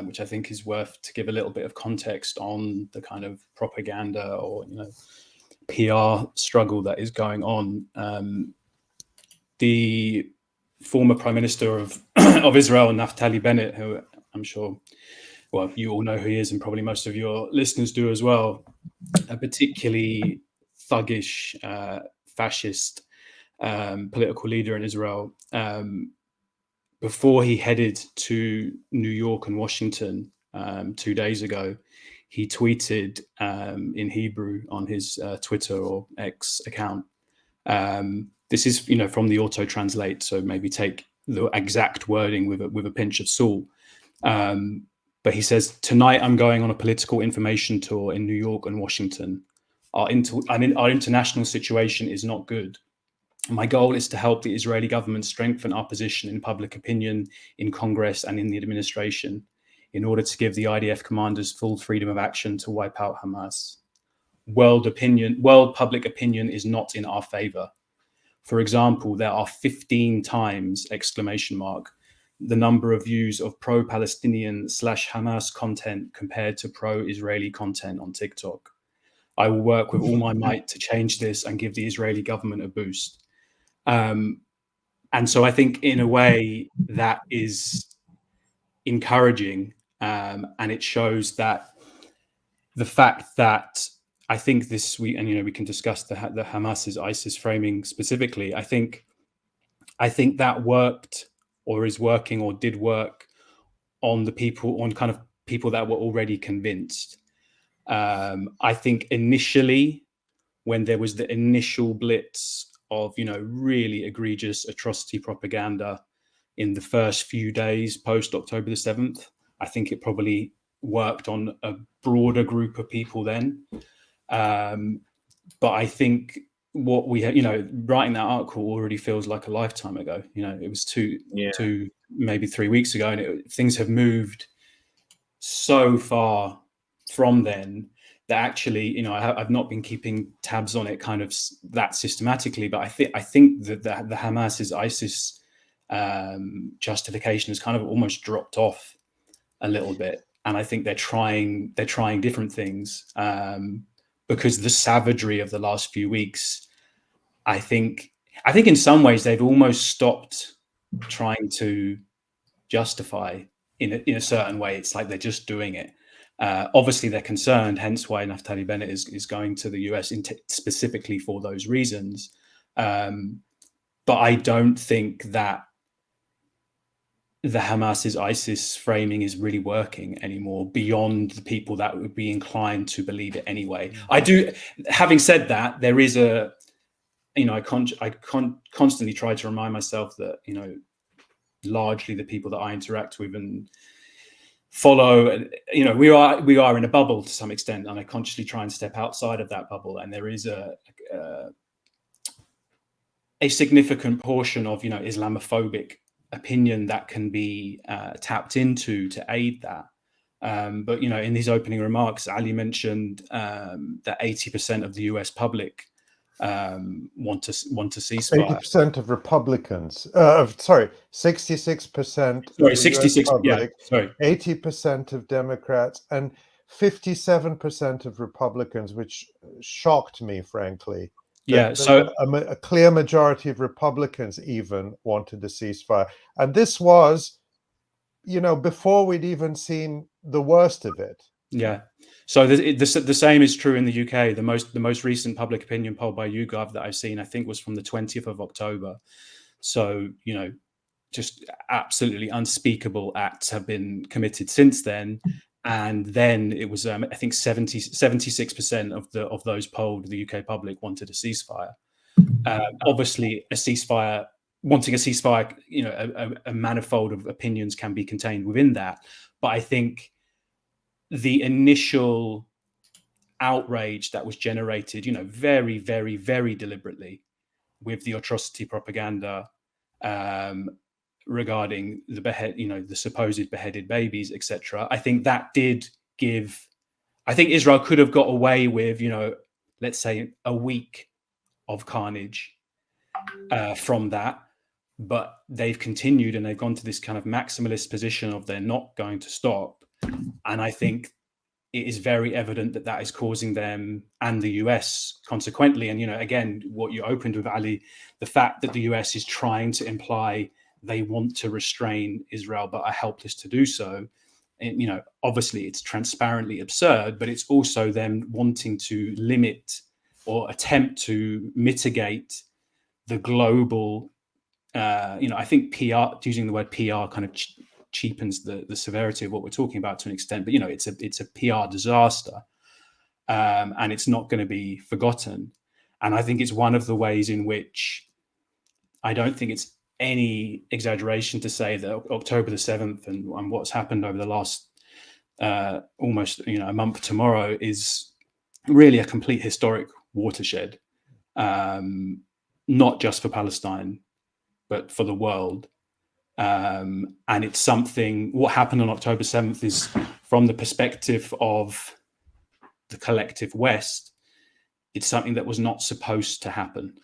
which I think is worth to give a little bit of context on the kind of propaganda or PR struggle that is going on. The former Prime Minister of Israel, Naftali Bennett, who I'm sure, well, you all know who he is, and probably most of your listeners do as well, a particularly thuggish, fascist political leader in Israel. Before he headed to New York and Washington 2 days ago, he tweeted in Hebrew on his Twitter or X account. This is, from the auto translate, so maybe take the exact wording with a pinch of salt. But he says, "Tonight I'm going on a political information tour in New York and Washington. Our international situation is not good. My goal is to help the Israeli government strengthen our position in public opinion, in Congress and in the administration, in order to give the IDF commanders full freedom of action to wipe out Hamas. World public opinion is not in our favor. For example, there are 15 times, ! The number of views of pro-Palestinian/Hamas content compared to pro-Israeli content on TikTok. I will work with all my might to change this and give the Israeli government a boost." And so I think in a way that is encouraging, and it shows that the fact that I think this week, and we can discuss the Hamas's ISIS framing specifically. I think that worked, or is working, or did work on kind of people that were already convinced. I think initially, when there was the initial blitz of really egregious atrocity propaganda in the first few days post October the 7th, I think it probably worked on a broader group of people then. But I think what we have, writing that article already feels like a lifetime ago. It was two, maybe 3 weeks ago, and things have moved so far from then that actually, I've not been keeping tabs on it kind of that systematically, but I think that the Hamas's ISIS justification has kind of almost dropped off a little bit, and I think they're trying different things because the savagery of the last few weeks, I think in some ways they've almost stopped trying to justify in a certain way. It's like they're just doing it. Obviously, they're concerned, hence why Naftali Bennett is going to the US specifically for those reasons. But I don't think that the Hamas's ISIS framing is really working anymore beyond the people that would be inclined to believe it anyway. I do. Having said that, there is I constantly try to remind myself that, largely the people that I interact with and follow, we are in a bubble to some extent, and I consciously try and step outside of that bubble. And there is a significant portion of Islamophobic opinion that can be tapped into to aid that. But in his opening remarks, Ali mentioned that 80% of the US public want to ceasefire. 80% of Republicans. 66%. Sorry, 66. Yeah, sorry. 80% of Democrats and 57% of Republicans, which shocked me, frankly. Yeah, so a clear majority of Republicans even wanted a ceasefire, and this was, before we'd even seen the worst of it. Yeah. So the same is true in the UK. The most recent public opinion poll by YouGov that I've seen, I think, was from the 20th of October. So, just absolutely unspeakable acts have been committed since then. And then it was, I think, 76% of those polled, the UK public, wanted a ceasefire. Obviously, wanting a ceasefire, a manifold of opinions can be contained within that. But I think the initial outrage that was generated, very, very, very deliberately with the atrocity propaganda regarding the supposed beheaded babies, etc. I think that did give. I think Israel could have got away with, let's say, a week of carnage from that, but they've continued and they've gone to this kind of maximalist position of they're not going to stop. And I think it is very evident that that is causing them and the US consequently. And, again, what you opened with, Ali, the fact that the US is trying to imply they want to restrain Israel but are helpless to do so. And, obviously it's transparently absurd, but it's also them wanting to limit or attempt to mitigate the global, I think PR, using the word PR kind of cheapens the severity of what we're talking about to an extent, but it's a PR disaster, and it's not going to be forgotten. And I think it's one of the ways in which I don't think it's any exaggeration to say that October the 7th and what's happened over the last almost a month tomorrow is really a complete historic watershed, not just for Palestine but for the world. And it's something, what happened on October 7th is, from the perspective of the collective West, it's something that was not supposed to happen.